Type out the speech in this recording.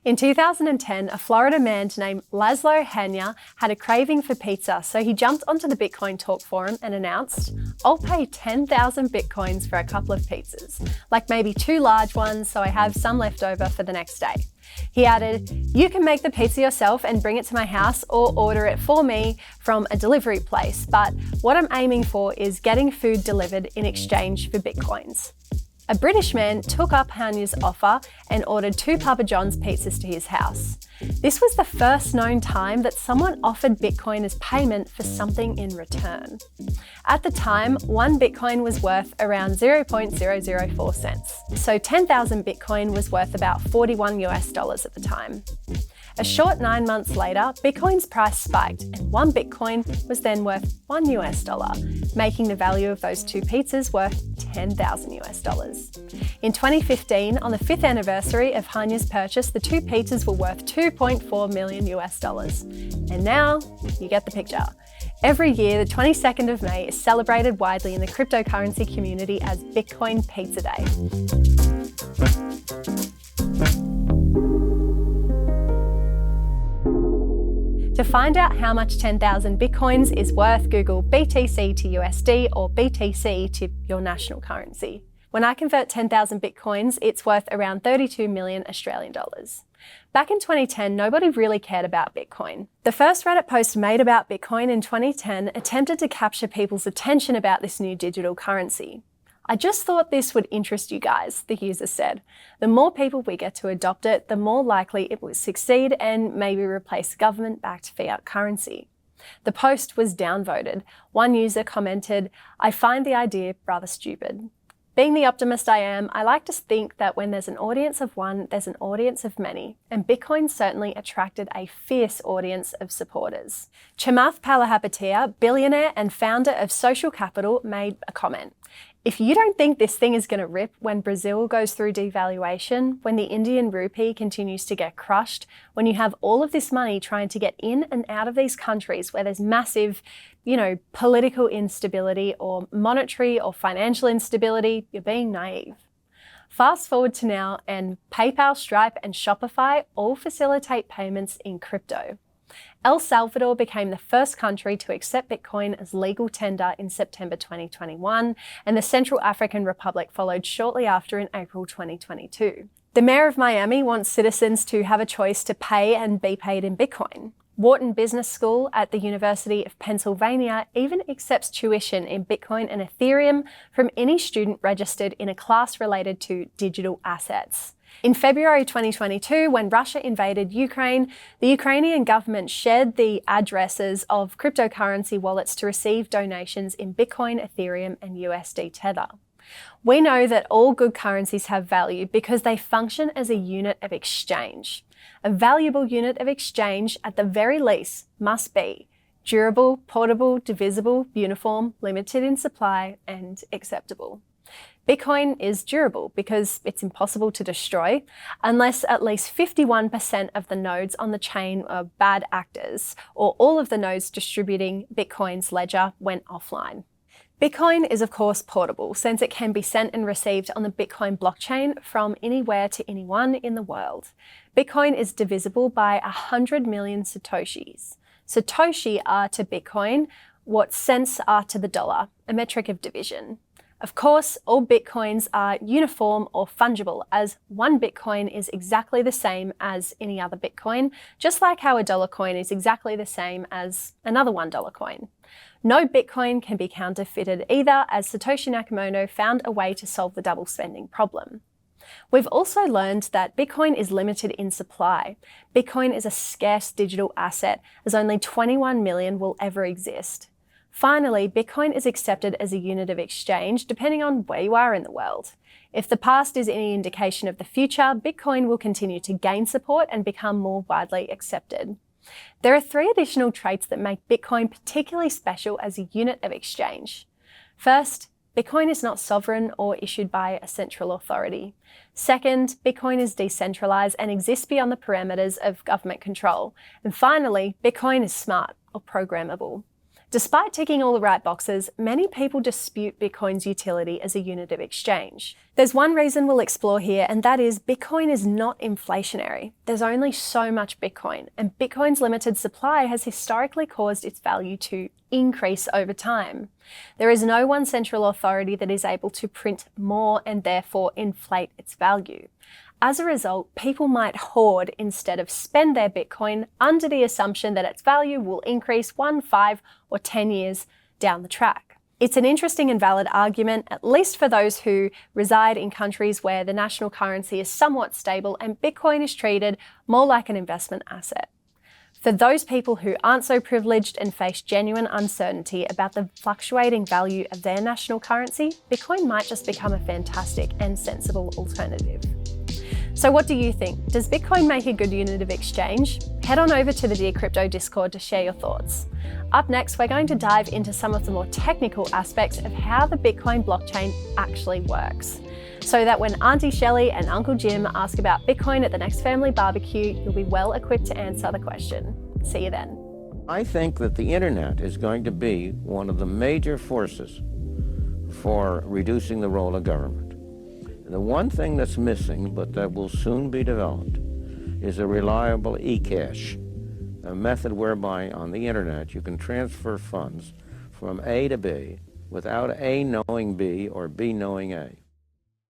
In 2010, a Florida man named Laszlo Hanya had a craving for pizza, so he jumped onto the Bitcoin Talk forum and announced, "I'll pay 10,000 Bitcoins for a couple of pizzas, like maybe 2 large ones so I have some left over for the next day." He added, "You can make the pizza yourself and bring it to my house or order it for me from a delivery place, but what I'm aiming for is getting food delivered in exchange for Bitcoins." A British man took up Hanya's offer and ordered 2 Papa John's pizzas to his house. This was the first known time that someone offered Bitcoin as payment for something in return. At the time, 1 Bitcoin was worth around 0.004 cents, so 10,000 Bitcoin was worth about $41 at the time. A short 9 months later, Bitcoin's price spiked and 1 Bitcoin was then worth $1, making the value of those 2 pizzas worth $10,000. In 2015, on the 5th anniversary of Hanya's purchase, the 2 pizzas were worth $2.4 million. And now, you get the picture. Every year, the 22nd of May is celebrated widely in the cryptocurrency community as Bitcoin Pizza Day. To find out how much 10,000 Bitcoins is worth, Google BTC to USD or BTC to your national currency. When I convert 10,000 Bitcoins, it's worth around 32 million Australian dollars. Back in 2010, nobody really cared about Bitcoin. The first Reddit post made about Bitcoin in 2010 attempted to capture people's attention about this new digital currency. "I just thought this would interest you guys," the user said. "The more people we get to adopt it, the more likely it will succeed and maybe replace government-backed fiat currency." The post was downvoted. One user commented, "I find the idea rather stupid. Being the optimist I am, I like to think that when there's an audience of one, there's an audience of many, and Bitcoin certainly attracted a fierce audience of supporters." Chamath Palihapitiya, billionaire and founder of Social Capital, made a comment. "If you don't think this thing is going to rip when Brazil goes through devaluation, when the Indian rupee continues to get crushed, when you have all of this money trying to get in and out of these countries where there's massive, political instability or monetary or financial instability, you're being naive." Fast forward to now, and PayPal, Stripe, and Shopify all facilitate payments in crypto. El Salvador became the first country to accept Bitcoin as legal tender in September 2021, and the Central African Republic followed shortly after in April 2022. The mayor of Miami wants citizens to have a choice to pay and be paid in Bitcoin. Wharton Business School at the University of Pennsylvania even accepts tuition in Bitcoin and Ethereum from any student registered in a class related to digital assets. In February 2022, when Russia invaded Ukraine, the Ukrainian government shared the addresses of cryptocurrency wallets to receive donations in Bitcoin, Ethereum, and USD Tether. We know that all good currencies have value because they function as a unit of exchange. A valuable unit of exchange, at the very least, must be durable, portable, divisible, uniform, limited in supply, and acceptable. Bitcoin is durable because it's impossible to destroy unless at least 51% of the nodes on the chain are bad actors, or all of the nodes distributing Bitcoin's ledger went offline. Bitcoin is of course portable, since it can be sent and received on the Bitcoin blockchain from anywhere to anyone in the world. Bitcoin is divisible by 100 million Satoshis. Satoshi are to Bitcoin what cents are to the dollar, a metric of division. Of course, all Bitcoins are uniform or fungible, as 1 Bitcoin is exactly the same as any other Bitcoin, just like how a dollar coin is exactly the same as another $1 coin. No Bitcoin can be counterfeited either, as Satoshi Nakamoto found a way to solve the double spending problem. We've also learned that Bitcoin is limited in supply. Bitcoin is a scarce digital asset, as only 21 million will ever exist. Finally, Bitcoin is accepted as a unit of exchange depending on where you are in the world. If the past is any indication of the future, Bitcoin will continue to gain support and become more widely accepted. There are 3 additional traits that make Bitcoin particularly special as a unit of exchange. First, Bitcoin is not sovereign or issued by a central authority. Second, Bitcoin is decentralized and exists beyond the parameters of government control. And finally, Bitcoin is smart or programmable. Despite ticking all the right boxes, many people dispute Bitcoin's utility as a unit of exchange. There's one reason we'll explore here, and that is Bitcoin is not inflationary. There's only so much Bitcoin, and Bitcoin's limited supply has historically caused its value to increase over time. There is no one central authority that is able to print more and therefore inflate its value. As a result, people might hoard instead of spend their Bitcoin under the assumption that its value will increase 1, 5, or 10 years down the track. It's an interesting and valid argument, at least for those who reside in countries where the national currency is somewhat stable and Bitcoin is treated more like an investment asset. For those people who aren't so privileged and face genuine uncertainty about the fluctuating value of their national currency, Bitcoin might just become a fantastic and sensible alternative. So what do you think? Does Bitcoin make a good unit of exchange? Head on over to the Dear Crypto Discord to share your thoughts. Up next, we're going to dive into some of the more technical aspects of how the Bitcoin blockchain actually works, so that when Auntie Shelley and Uncle Jim ask about Bitcoin at the next family barbecue, you'll be well equipped to answer the question. See you then. I think that the internet is going to be one of the major forces for reducing the role of government. The one thing that's missing, but that will soon be developed, is a reliable e-cash, a method whereby on the internet you can transfer funds from A to B without A knowing B or B knowing A.